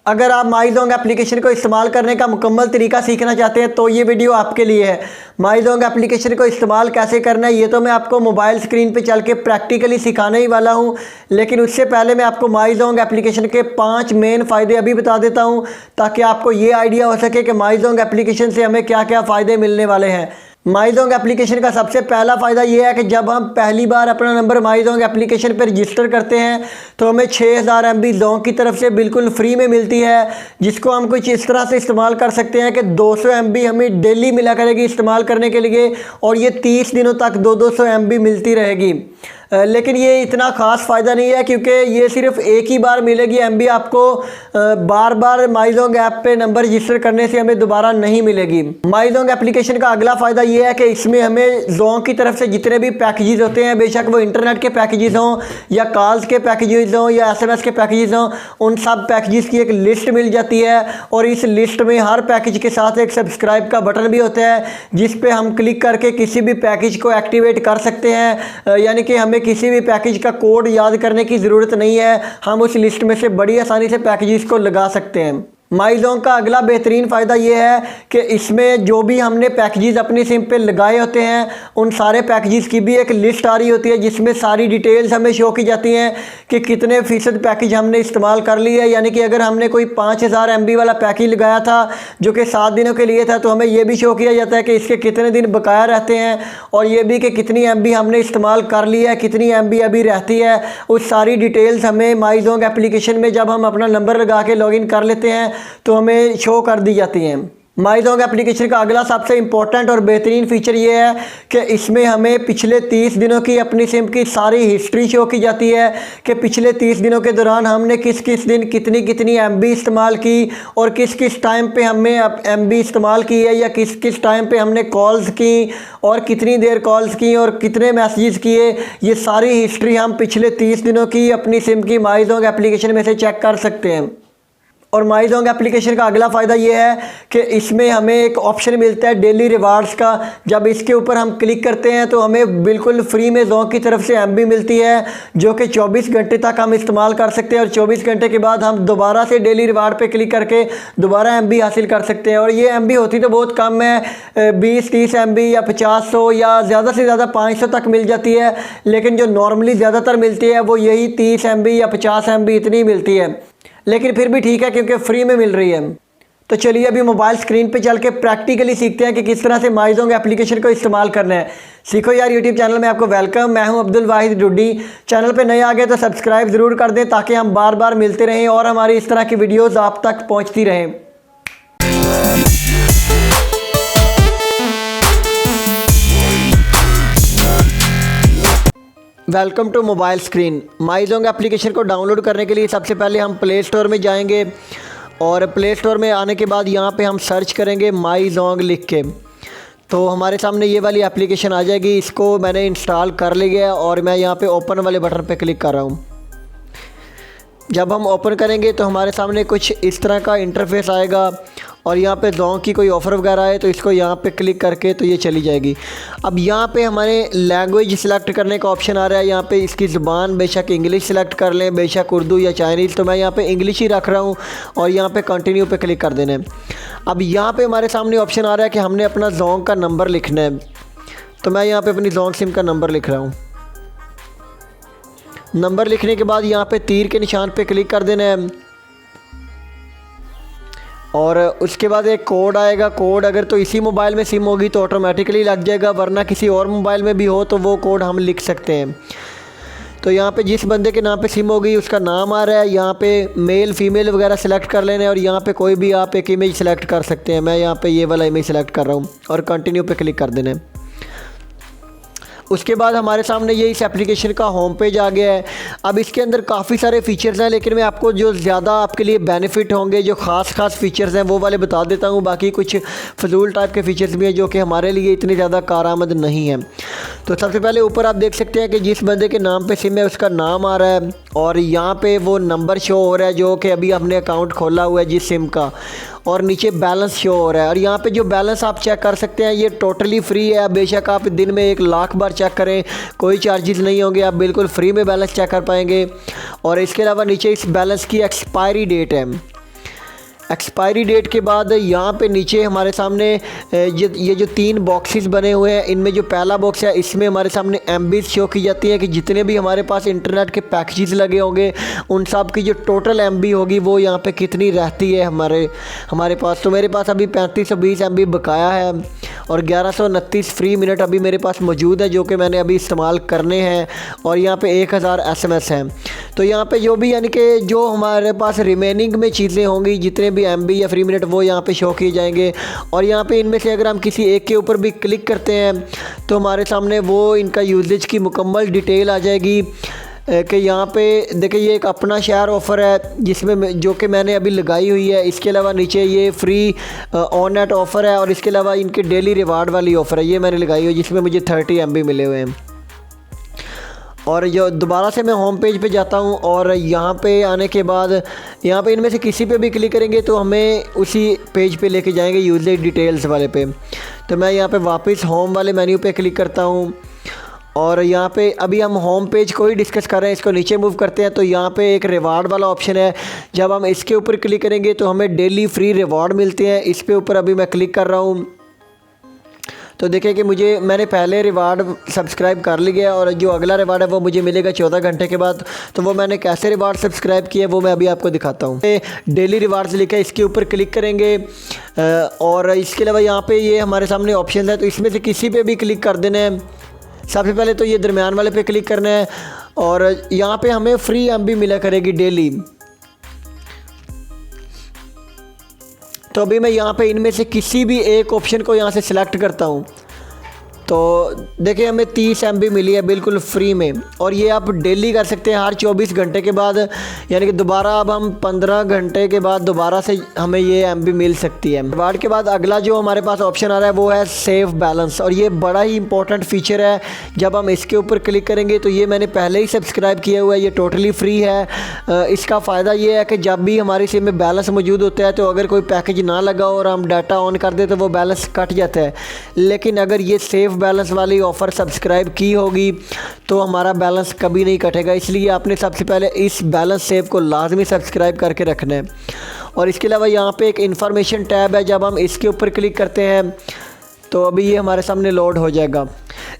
अगर आप माईजोंग एप्लीकेशन को इस्तेमाल करने का मुकम्मल तरीका सीखना चाहते हैं तो ये वीडियो आपके लिए है। माईजोंग एप्लीकेशन को इस्तेमाल कैसे करना है ये तो मैं आपको मोबाइल स्क्रीन पे चल के प्रैक्टिकली सिखाने ही वाला हूँ, लेकिन उससे पहले मैं आपको माईजोंग एप्लीकेशन के 5 मेन फ़ायदे अभी बता देता हूँ ताकि आपको ये आइडिया हो सके कि माईजोंग एप्लीकेशन से हमें क्या क्या फ़ायदे मिलने वाले हैं। माईजोंग एप्लीकेशन का सबसे पहला फ़ायदा ये है कि जब हम पहली बार अपना नंबर माईजोंग एप्लीकेशन पर रजिस्टर करते हैं तो हमें 6000 MB जोंग की तरफ से बिल्कुल फ्री में मिलती है, जिसको हम कुछ इस तरह से इस्तेमाल कर सकते हैं कि 200 MB हमें डेली मिला करेगी इस्तेमाल करने के लिए, और ये 30 दिनों तक 200 MB मिलती रहेगी। लेकिन ये इतना ख़ास फ़ायदा नहीं है क्योंकि ये सिर्फ एक ही बार मिलेगी MB, आपको बार बार माईजोंग ऐप पे नंबर रजिस्टर करने से हमें दोबारा नहीं मिलेगी। माईजोंग एप्लीकेशन का अगला फ़ायदा ये है कि इसमें हमें जोंग की तरफ से जितने भी पैकेजेस होते हैं, बेशक वो इंटरनेट के पैकेजेस हों या कॉल्स के पैकेजेस हों या SMS के पैकेजेस हों, उन सब पैकेजेस की एक लिस्ट मिल जाती है और इस लिस्ट में हर पैकेज के साथ एक सब्सक्राइब का बटन भी होता है जिस पे हम क्लिक करके किसी भी पैकेज को एक्टिवेट कर सकते हैं। यानी कि हमें किसी भी पैकेज का कोड याद करने की ज़रूरत नहीं है, हम उस लिस्ट में से बड़ी आसानी से पैकेजेस को लगा सकते हैं। माईजोंग का अगला बेहतरीन फ़ायदा ये है कि इसमें जो भी हमने पैकेजेस अपनी सिम पे लगाए होते हैं उन सारे पैकेजेस की भी एक लिस्ट आ रही होती है जिसमें सारी डिटेल्स हमें शो की जाती हैं कि कितने फ़ीसद पैकेज हमने इस्तेमाल कर लिए है। यानी कि अगर हमने कोई 5000 MB वाला पैकेज लगाया था जो कि 7 दिनों के लिए था तो हमें ये भी शो किया जाता है कि इसके कितने दिन बकाया रहते हैं और ये भी कि कितनी MB हमने इस्तेमाल कर ली है, कितनी MB अभी रहती है। उस सारी डिटेल्स हमें माईजोंग एप्लीकेशन में जब हम अपना नंबर लगा के लॉगिन कर लेते हैं तो हमें शो कर दी जाती हैं। माईजोंग एप्लीकेशन का अगला सबसे इम्पोर्टेंट और बेहतरीन फ़ीचर ये है कि इसमें हमें पिछले 30 दिनों की अपनी सिम की सारी हिस्ट्री शो की जाती है कि पिछले 30 दिनों के दौरान हमने किस किस दिन कितनी कितनी MB इस्तेमाल की और किस किस टाइम पे हमने MB इस्तेमाल की है या किस किस टाइम पे हमने कॉल्स की और कितनी देर कॉल्स की और कितने मैसेजेस किए। ये सारी हिस्ट्री हम पिछले 30 दिनों की अपनी सिम की माईजोंग एप्लीकेशन में से चेक कर सकते हैं। और माईजोंग एप्लीकेशन का अगला फ़ायदा ये है कि इसमें हमें एक ऑप्शन मिलता है डेली रिवार्ड्स का। जब इसके ऊपर हम क्लिक करते हैं तो हमें बिल्कुल फ्री में जोंग की तरफ से MB मिलती है जो कि 24 घंटे तक हम इस्तेमाल कर सकते हैं और 24 घंटे के बाद हम दोबारा से डेली रिवार्ड पे क्लिक करके दोबारा MB हासिल कर सकते हैं। और ये MB होती तो बहुत कम है, 20-30 MB या 50-100 या ज़्यादा से ज़्यादा 500 तक मिल जाती है, लेकिन जो नॉर्मली ज़्यादातर मिलती है वो यही 30 MB या 50 MB इतनी मिलती है, लेकिन फिर भी ठीक है क्योंकि फ्री में मिल रही है। तो चलिए अभी मोबाइल स्क्रीन पे चल के प्रैक्टिकली सीखते हैं कि किस तरह से माईजोंग एप्लीकेशन को इस्तेमाल करना है। सीखो यार यूट्यूब चैनल में आपको वेलकम। मैं हूं अब्दुल वाहिद डुड्डी। चैनल पे नए आ गए तो सब्सक्राइब ज़रूर कर दें ताकि हम बार बार मिलते रहें और हमारी इस तरह की वीडियोज़ आप तक पहुँचती रहें। Welcome to mobile screen. माईजोंग एप्लीकेशन को डाउनलोड करने के लिए सबसे पहले हम प्ले स्टोर में जाएंगे और प्ले स्टोर में आने के बाद यहाँ पे हम सर्च करेंगे माईजोंग लिख के, तो हमारे सामने ये वाली एप्लीकेशन आ जाएगी। इसको मैंने इंस्टॉल कर लिया है और मैं यहाँ पे ओपन वाले बटन पे क्लिक कर रहा हूँ। जब हम ओपन करेंगे तो हमारे सामने कुछ इस तरह का इंटरफेस आएगा और यहाँ पे जोंग की कोई ऑफ़र वगैरह है तो इसको यहाँ पे क्लिक करके तो ये चली जाएगी। अब यहाँ पे हमारे लैंग्वेज सिलेक्ट करने का ऑप्शन आ रहा है। यहाँ पे इसकी ज़ुबान बेशक इंग्लिश सेलेक्ट कर लें, बेशक उर्दू या चाइनीज़, तो मैं यहाँ पे इंग्लिश ही रख रहा हूँ और यहाँ पे कंटिन्यू पे क्लिक कर देना है। अब यहाँ पे हमारे सामने ऑप्शन आ रहा है कि हमने अपना जोंग का नंबर लिखना है, तो मैं यहाँ पर अपनी जोंग सिम का नंबर लिख रहा हूँ। नंबर लिखने के बाद यहाँ पे तीर के निशान पे क्लिक कर देना है और उसके बाद एक कोड आएगा। कोड अगर तो इसी मोबाइल में सिम होगी तो ऑटोमेटिकली लग जाएगा, वरना किसी और मोबाइल में भी हो तो वो कोड हम लिख सकते हैं। तो यहाँ पे जिस बंदे के नाम पे सिम होगी उसका नाम आ रहा है, यहाँ पे मेल फीमेल वगैरह सेलेक्ट कर लेना है और यहाँ पे कोई भी आप एक इमेज सेलेक्ट कर सकते हैं। मैं यहाँ पे ये वाला इमेज सेलेक्ट कर रहा हूँ और कंटिन्यू पे क्लिक कर देना है। उसके बाद हमारे सामने ये इस एप्लीकेशन का होम पेज आ गया है। अब इसके अंदर काफ़ी सारे फ़ीचर्स हैं, लेकिन मैं आपको जो ज़्यादा आपके लिए बेनिफिट होंगे, जो ख़ास फ़ीचर्स हैं वो वाले बता देता हूँ। बाकी कुछ फजूल टाइप के फ़ीचर्स भी हैं जो कि हमारे लिए इतनी ज़्यादा कारआमद नहीं है। तो सबसे पहले ऊपर आप देख सकते हैं कि जिस बंदे के नाम पे सिम है उसका नाम आ रहा है और यहाँ पे वो नंबर शो हो रहा है जो कि अभी हमने अकाउंट खोला हुआ है जिस सिम का, और नीचे बैलेंस शो हो रहा है। और यहाँ पे जो बैलेंस आप चेक कर सकते हैं ये टोटली फ्री है। बेशक आप दिन में 1 लाख बार चेक करें, कोई चार्जेस नहीं होंगे, आप बिल्कुल फ्री में बैलेंस चेक कर पाएंगे। और इसके अलावा नीचे इस बैलेंस की एक्सपायरी डेट है, एक्सपायरी डेट के बाद यहाँ पे नीचे हमारे सामने ये जो 3 बॉक्सेस बने हुए हैं, इनमें जो पहला बॉक्स है इसमें हमारे सामने MBs शो की जाती है कि जितने भी हमारे पास इंटरनेट के पैकेजेस लगे होंगे उन सब की जो टोटल MB होगी वो यहाँ पे कितनी रहती है हमारे पास। तो मेरे पास अभी 3520 MB बकाया है और 1129 फ्री मिनट अभी मेरे पास मौजूद है जो कि मैंने अभी इस्तेमाल करने हैं, और यहाँ पे 1000 SMS हैं। तो यहाँ पे जो भी यानी कि जो हमारे पास रिमेनिंग में चीज़ें होंगी, जितने भी MB या फ्री मिनट, वो यहाँ पे शो किए जाएंगे। और यहाँ पे इनमें से अगर हम किसी एक के ऊपर भी क्लिक करते हैं तो हमारे सामने वो इनका यूजेज की मुकम्मल डिटेल आ जाएगी कि यहाँ पे देखिए ये एक अपना शेयर ऑफ़र है जिसमें जो कि मैंने अभी लगाई हुई है। इसके अलावा नीचे ये फ्री ऑन नेट ऑफ़र है और इसके अलावा इनके डेली रिवार्ड वाली ऑफ़र है, ये मैंने लगाई हुई है जिसमें मुझे 30 MB मिले हुए हैं। और जो दोबारा से मैं होम पेज पे जाता हूँ और यहाँ पे आने के बाद यहाँ पे इनमें से किसी पे भी क्लिक करेंगे तो हमें उसी पेज पे लेके जाएंगे यूज़र डिटेल्स वाले पे। तो मैं यहाँ पे वापस होम वाले मेन्यू पे क्लिक करता हूँ और यहाँ पे अभी हम होम पेज को ही डिस्कस कर रहे हैं, इसको नीचे मूव करते हैं। तो यहाँ पे एक रिवार्ड वाला ऑप्शन है, जब हम इसके ऊपर क्लिक करेंगे तो हमें डेली फ्री रिवार्ड मिलते हैं। इस पे ऊपर अभी मैं क्लिक कर रहा हूँ तो देखिए कि मैंने पहले रिवार्ड सब्सक्राइब कर लिया और जो अगला रिवार्ड है वो मुझे मिलेगा 14 घंटे के बाद। तो वो मैंने कैसे रिवार्ड सब्सक्राइब किया वो मैं अभी आपको दिखाता हूँ। डेली रिवार्ड्स लिखा है, इसके ऊपर क्लिक करेंगे और इसके अलावा यहाँ पे ये हमारे सामने ऑप्शन है, तो इसमें से किसी पे भी क्लिक कर देना है। सबसे पहले तो ये दरमियान वाले पे क्लिक करना है और यहाँ पे हमें फ्री MB मिला करेगी डेली। तो अभी मैं यहाँ पे इनमें से किसी भी एक ऑप्शन को यहाँ से सिलेक्ट करता हूँ तो देखिए हमें 30 MB मिली है बिल्कुल फ्री में, और ये आप डेली कर सकते हैं हर 24 घंटे के बाद, यानी कि दोबारा अब हम 15 घंटे के बाद दोबारा से हमें ये MB मिल सकती है। रिवार्ड के बाद अगला जो हमारे पास ऑप्शन आ रहा है वो है सेव बैलेंस, और ये बड़ा ही इंपॉर्टेंट फीचर है। जब हम इसके ऊपर क्लिक करेंगे तो ये मैंने पहले ही सब्सक्राइब किया हुआ है, ये टोटली फ्री है। इसका फ़ायदा ये है कि जब भी हमारी सिम में बैलेंस मौजूद होता है तो अगर कोई पैकेज ना लगा और हम डाटा ऑन कर दें तो वो बैलेंस कट जाता है, लेकिन अगर ये सेव बैलेंस वाली ऑफ़र सब्सक्राइब की होगी तो हमारा बैलेंस कभी नहीं कटेगा। इसलिए आपने सबसे पहले इस बैलेंस सेव को लाजमी सब्सक्राइब करके रखना है। और इसके अलावा यहाँ पे एक इन्फॉर्मेशन टैब है, जब हम इसके ऊपर क्लिक करते हैं तो अभी ये हमारे सामने लोड हो जाएगा।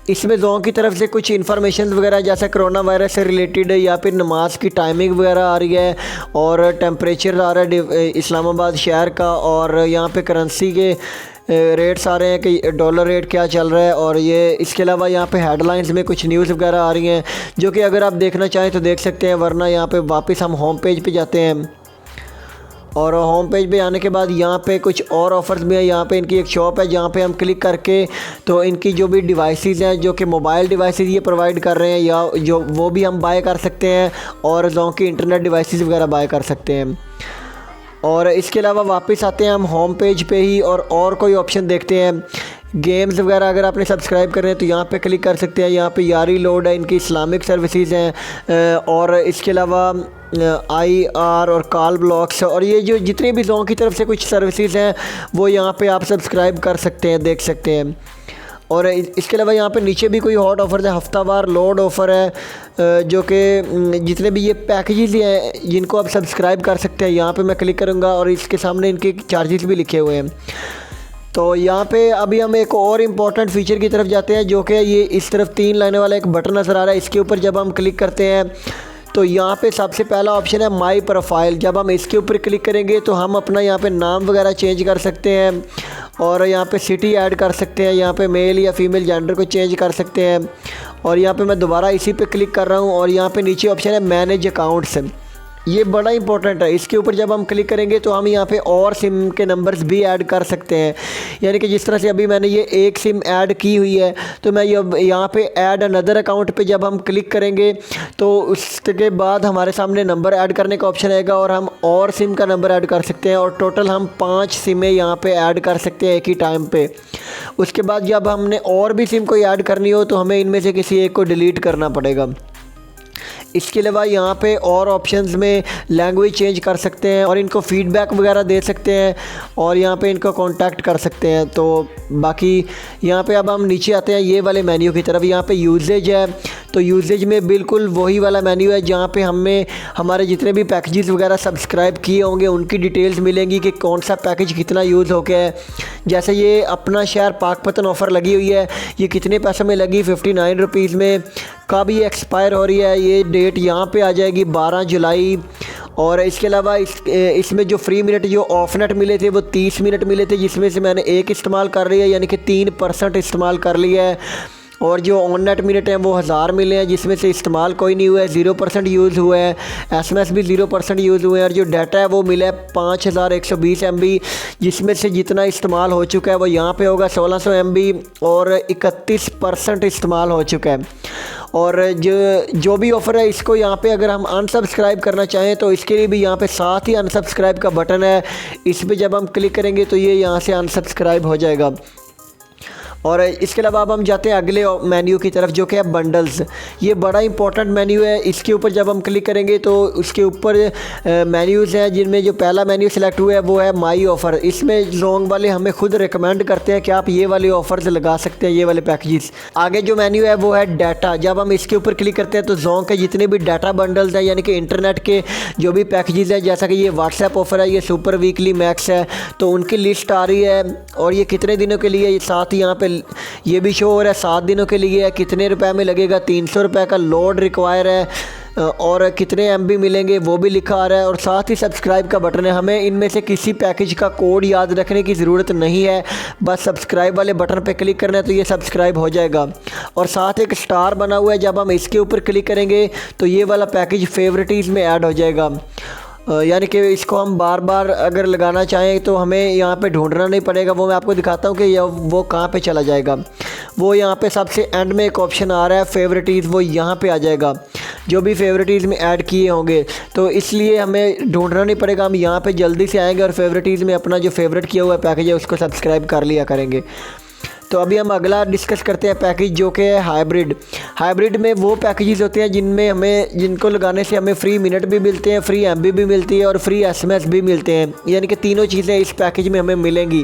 इसमें जोन की तरफ से कुछ इन्फॉर्मेशन वगैरह जैसे कोरोना वायरस से रिलेटेड या फिर नमाज की टाइमिंग वगैरह आ रही है, और टेम्परेचर आ रहा है इस्लामाबाद शहर का, और यहाँ पे करेंसी के रेट्स आ रहे हैं कि डॉलर रेट क्या चल रहा है। और ये इसके अलावा यहाँ पे हेडलाइंस में कुछ न्यूज़ वगैरह आ रही हैं जो कि अगर आप देखना चाहें तो देख सकते हैं, वरना यहाँ पे वापस हम होम पेज पे जाते हैं और होम पेज पे आने के बाद यहाँ पे कुछ और ऑफ़र्स भी हैं। यहाँ पे इनकी एक शॉप है जहाँ पे हम क्लिक करके तो इनकी जो भी डिवाइसेस हैं जो कि मोबाइल डिवाइसेस ये प्रोवाइड कर रहे हैं या जो वो भी हम बाय कर सकते हैं, और जो कि इंटरनेट डिवाइसेस वगैरह बाय कर सकते हैं। और इसके अलावा वापस आते हैं हम होम पेज पे ही और कोई ऑप्शन देखते हैं। गेम्स वगैरह अगर आपने सब्सक्राइब कर रहे हैं तो यहाँ पे क्लिक कर सकते हैं। यहाँ पे यारी लोड है, इनकी इस्लामिक सर्विसेज हैं, और इसके अलावा IR और कॉल ब्लॉक्स, और ये जो जितने भी जोन की तरफ से कुछ सर्विसेज हैं वो यहाँ पे आप सब्सक्राइब कर सकते हैं, देख सकते हैं। और इसके अलावा यहाँ पे नीचे भी कोई हॉट ऑफ़र है, हफ्तावार लोड ऑफ़र है, जो कि जितने भी ये पैकेजेस हैं जिनको आप सब्सक्राइब कर सकते हैं। यहाँ पे मैं क्लिक करूँगा और इसके सामने इनके चार्जेस भी लिखे हुए हैं। तो यहाँ पे अभी हम एक और इम्पॉर्टेंट फ़ीचर की तरफ जाते हैं जो कि ये इस तरफ 3 लाइनें वाला एक बटन नज़र आ रहा है। इसके ऊपर जब हम क्लिक करते हैं तो यहाँ पे सबसे पहला ऑप्शन है माई प्रोफाइल। जब हम इसके ऊपर क्लिक करेंगे तो हम अपना यहाँ पे नाम वगैरह चेंज कर सकते हैं, और यहाँ पे सिटी ऐड कर सकते हैं, यहाँ पे मेल या फीमेल जेंडर को चेंज कर सकते हैं। और यहाँ पे मैं दोबारा इसी पे क्लिक कर रहा हूँ और यहाँ पे नीचे ऑप्शन है मैनेज अकाउंट्स, ये बड़ा इंपॉर्टेंट है। इसके ऊपर जब हम क्लिक करेंगे तो हम यहाँ पे और सिम के नंबर्स भी ऐड कर सकते हैं, यानी कि जिस तरह से अभी मैंने ये एक सिम ऐड की हुई है तो मैं यहाँ पे ऐड अनदर अकाउंट पे जब हम क्लिक करेंगे तो उसके बाद हमारे सामने नंबर ऐड करने का ऑप्शन आएगा और हम और सिम का नंबर ऐड कर सकते हैं, और टोटल हम 5 सिमें यहाँ पे ऐड कर सकते हैं एक ही टाइम पे। उसके बाद जब हमने और भी सिम कोई ऐड करनी हो तो हमें इनमें से किसी एक को डिलीट करना पड़ेगा। इसके अलावा यहाँ पे और ऑप्शंस में लैंग्वेज चेंज कर सकते हैं और इनको फीडबैक वगैरह दे सकते हैं और यहाँ पे इनको कांटेक्ट कर सकते हैं। तो बाकी यहाँ पे अब हम नीचे आते हैं ये वाले मेन्यू की तरफ। यहाँ पे यूजेज है, तो यूजेज में बिल्कुल वही वाला मेन्यू है जहाँ पे हमें हमारे जितने भी पैकेजेस वगैरह सब्सक्राइब किए होंगे उनकी डिटेल्स मिलेंगी कि कौन सा पैकेज कितना यूज़ हो गया है। जैसे ये अपना शहर पाकपतन ऑफ़र लगी हुई है, ये कितने पैसों में लगी, 59 रुपीज़ में। कब ये एक्सपायर हो रही है, ये डेट यहाँ पे आ जाएगी 12 जुलाई। और इसके अलावा इसमें जो फ्री मिनट जो ऑफ नेट मिले थे वो 30 मिनट मिले थे, जिसमें से मैंने 1 इस्तेमाल कर लिया, यानी कि 3% इस्तेमाल कर लिया है। और जो ऑन नेट मिनट हैं वो 1000 मिले हैं, जिसमें से इस्तेमाल कोई नहीं हुआ है, 0% यूज़ हुआ है। SMS भी 0% यूज़ हुए हैं। और जो डाटा है वो मिला है 5120 MB, जिसमें से जितना इस्तेमाल हो चुका है वो यहाँ पे होगा 1600 MB और 31% इस्तेमाल हो चुका है। और जो भी ऑफ़र है इसको यहाँ पे अगर हम अनसब्सक्राइब करना चाहें तो इसके लिए भी यहाँ पे साथ ही अनसब्सक्राइब का बटन है, इस पर जब हम क्लिक करेंगे तो ये यहाँ से अनसब्सक्राइब हो जाएगा। और इसके अलावा अब हम जाते हैं अगले मेन्यू की तरफ जो कि है बंडल्स। ये बड़ा इंपॉर्टेंट मेन्यू है। इसके ऊपर जब हम क्लिक करेंगे तो उसके ऊपर मेन्यूज़ हैं, जिनमें जो पहला मेन्यू सेलेक्ट हुआ है वो है माई ऑफ़र। इसमें जोंग वाले हमें खुद रिकमेंड करते हैं कि आप ये वाले ऑफ़र्स लगा सकते हैं, ये वाले पैकेजेस। आगे जो मेन्यू है वो है डाटा। जब हम इसके ऊपर क्लिक करते हैं तो जोंग के जितने भी डाटा बंडल्स हैं, यानी कि इंटरनेट के जो भी पैकेजेस हैं, जैसा कि ये व्हाट्सएप ऑफ़र है, ये सुपर वीकली मैक्स है, तो उनकी लिस्ट आ रही है और ये कितने दिनों के लिए। साथ ही यहाँ पे ये भी शो हो रहा है 7 दिनों के लिए है, कितने रुपए में लगेगा, 300 रुपये का लोड रिक्वायर है और कितने MB मिलेंगे वो भी लिखा आ रहा है। और साथ ही सब्सक्राइब का बटन है। हमें इनमें से किसी पैकेज का कोड याद रखने की ज़रूरत नहीं है, बस सब्सक्राइब वाले बटन पे क्लिक करना है तो ये सब्सक्राइब हो जाएगा। और साथ एक स्टार बना हुआ है, जब हम इसके ऊपर क्लिक करेंगे तो ये वाला पैकेज फेवरेटीज़ में ऐड हो जाएगा। यानी कि इसको हम बार बार अगर लगाना चाहें तो हमें यहाँ पे ढूंढना नहीं पड़ेगा। वो मैं आपको दिखाता हूँ कि वो कहाँ पे चला जाएगा। वो यहाँ पे सबसे एंड में एक ऑप्शन आ रहा है फेवरेटीज़, वो यहाँ पे आ जाएगा, जो भी फेवरेटीज़ में ऐड किए होंगे। तो इसलिए हमें ढूंढना नहीं पड़ेगा, हम यहाँ पे जल्दी से आएंगे और फेवरेटीज़ में अपना जो फेवरेट किया हुआ पैकेज है उसको सब्सक्राइब कर लिया करेंगे। तो अभी हम अगला डिस्कस करते हैं पैकेज जो कि है हाइब्रिड। हाइब्रिड में वो पैकेजेस होते हैं जिनको लगाने से हमें फ्री मिनट भी मिलते हैं, फ्री MB भी मिलती है और फ्री SMS भी मिलते हैं, यानी कि तीनों चीज़ें इस पैकेज में हमें मिलेंगी।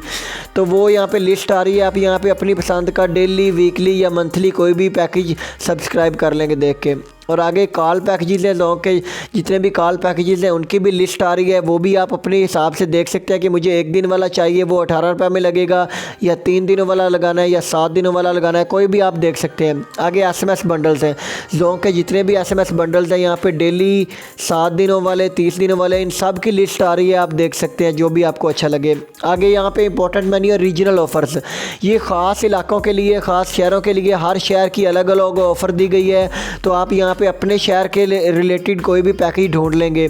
तो वो यहाँ पे लिस्ट आ रही है, आप यहाँ पे अपनी पसंद का डेली, वीकली या मंथली कोई भी पैकेज सब्सक्राइब कर लेंगे देख के। और आगे कॉल पैकेजेस हैं, लोगों के जितने भी कॉल पैकेजेस हैं उनकी भी लिस्ट आ रही है, वो भी आप अपने हिसाब से देख सकते हैं कि मुझे 1 दिन वाला चाहिए वो 18 रुपये में लगेगा, या 3 दिनों वाला लगाना है या 7 दिनों वाला लगाना है, कोई भी आप देख सकते हैं। आगे SMS बंडल्स हैं, लोगों के जितने भी SMS बंडल्स हैं यहाँ पे डेली, 7 दिनों वाले, 30 दिनों वाले, इन सब की लिस्ट आ रही है, आप देख सकते हैं जो भी आपको अच्छा लगे। आगे यहाँ पे इंपॉर्टेंट मेन्यू है रीजनल ऑफ़र्स। ये ख़ास इलाकों के लिए, ख़ास शहरों के लिए, हर शहर की अलग अलग ऑफ़र दी गई है। तो आप यहाँ पे अपने शहर के रिलेटेड कोई भी पैकेज ढूंढ लेंगे।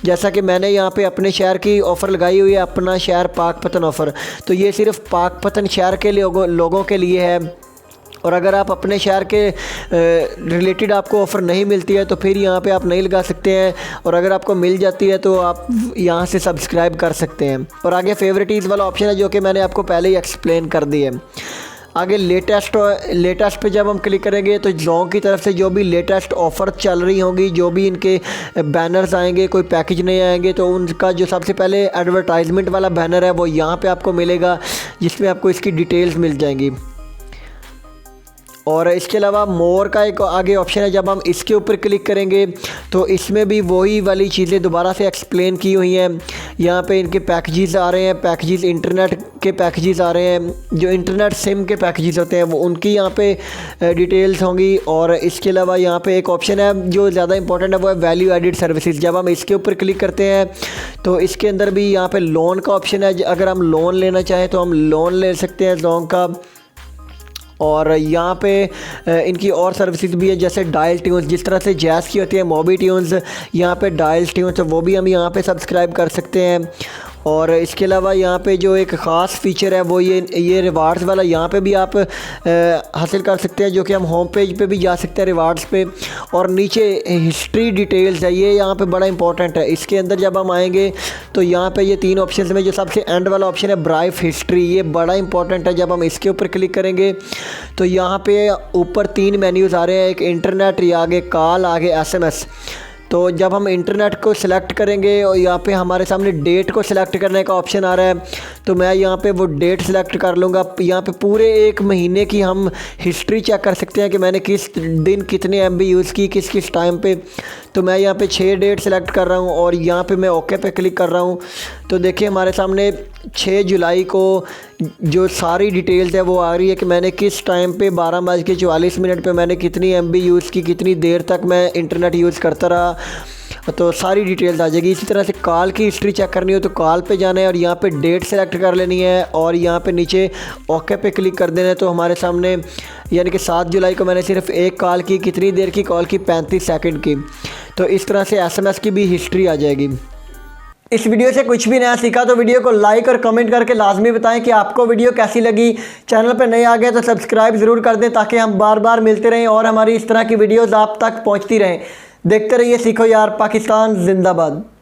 जैसा कि मैंने यहाँ पे अपने शहर की ऑफ़र लगाई हुई है, अपना शहर पाकपतन ऑफ़र। तो ये सिर्फ पाकपतन शहर के लोगों के लिए है। और अगर आप अपने शहर के रिलेटेड आपको ऑफ़र नहीं मिलती है तो फिर यहाँ पे आप नहीं लगा सकते हैं, और अगर आपको मिल जाती है तो आप यहाँ से सब्सक्राइब कर सकते हैं। और आगे फेवरेटीज़ वाला ऑप्शन है जो कि मैंने आपको पहले ही एक्सप्लेन कर दी है। आगे लेटेस्ट पे जब हम क्लिक करेंगे तो जोंग की तरफ से जो भी लेटेस्ट ऑफ़र चल रही होंगी, जो भी इनके बैनर्स आएंगे, कोई पैकेज नहीं आएंगे, तो उनका जो सबसे पहले एडवर्टाइजमेंट वाला बैनर है वो यहाँ पे आपको मिलेगा, जिसमें आपको इसकी डिटेल्स मिल जाएंगी। और इसके अलावा मोर का एक आगे ऑप्शन है, जब हम इसके ऊपर क्लिक करेंगे तो इसमें भी वही वाली चीज़ें दोबारा से एक्सप्लेन की हुई हैं। यहाँ पे इनके पैकेजेस आ रहे हैं, पैकेजेस इंटरनेट के पैकेजेस आ रहे हैं, जो इंटरनेट सिम के पैकेजेस होते हैं वो उनकी यहाँ पे डिटेल्स होंगी। और इसके अलावा यहाँ पे एक ऑप्शन है जो ज़्यादा इंपॉर्टेंट है, वो है वैल्यू एडिड सर्विसेज। जब हम इसके ऊपर क्लिक करते हैं तो इसके अंदर भी यहाँ पे लोन का ऑप्शन है। अगर हम लोन लेना चाहें तो हम लोन ले सकते हैं जोंग का। और यहाँ पे इनकी और सर्विसेज भी है, जैसे डायल ट्यून्स, जिस तरह से जैज़ की होती है मोबी ट्यून्स, यहाँ पे डायल ट्यून्स, वो भी हम यहाँ पे सब्सक्राइब कर सकते हैं। और इसके अलावा यहाँ पे जो एक ख़ास फ़ीचर है वो ये रिवार्ड्स वाला, यहाँ पे भी आप हासिल कर सकते हैं, जो कि हम होम पेज पे भी जा सकते हैं रिवार्ड्स पे। और नीचे हिस्ट्री डिटेल्स है, ये यहाँ पे बड़ा इंपॉर्टेंट है। इसके अंदर जब हम आएंगे तो यहाँ पे ये 3 ऑप्शन में जो सबसे एंड वाला ऑप्शन है ब्राइफ हिस्ट्री, ये बड़ा इंपॉर्टेंट है। जब हम इसके ऊपर क्लिक करेंगे तो यहाँ पे ऊपर 3 मेन्यूज़ आ रहे हैं, एक इंटरनेट, या आगे कॉल, आगे SMS। तो जब हम इंटरनेट को सिलेक्ट करेंगे और यहाँ पे हमारे सामने डेट को सिलेक्ट करने का ऑप्शन आ रहा है, तो मैं यहाँ पे वो डेट सिलेक्ट कर लूँगा। यहाँ पे पूरे 1 महीने की हम हिस्ट्री चेक कर सकते हैं कि मैंने किस दिन कितने MB यूज़ की, किस किस टाइम पे। तो मैं यहाँ पे 6 डेट सिलेक्ट कर रहा हूँ और यहाँ पे मैं ओके पे क्लिक कर रहा हूँ। तो देखिए हमारे सामने 6 जुलाई को जो सारी डिटेल्स है वो आ रही है कि मैंने किस टाइम पे 12:44 पे मैंने कितनी MB यूज़ की, कितनी देर तक मैं इंटरनेट यूज़ करता रहा, तो सारी डिटेल्स आ जाएगी। इसी तरह से कॉल की हिस्ट्री चेक करनी हो तो कॉल पे जाना है और यहाँ पे डेट सेलेक्ट कर लेनी है और यहाँ पे नीचे ओके पे क्लिक कर देना है। तो हमारे सामने यानी कि 7 जुलाई को मैंने सिर्फ 1 कॉल की, कितनी देर की कॉल की, 35 सेकंड की। तो इस तरह से SMS की भी हिस्ट्री आ जाएगी। इस वीडियो से कुछ भी नया सीखा तो वीडियो को लाइक और कमेंट करके लाजमी बताएं कि आपको वीडियो कैसी लगी। चैनल पर नए आ गए तो सब्सक्राइब ज़रूर कर दें ताकि हम बार बार मिलते रहें और हमारी इस तरह की वीडियोज़ आप तक पहुंचती रहें। देखते रहिए सीखो यार पाकिस्तान जिंदाबाद।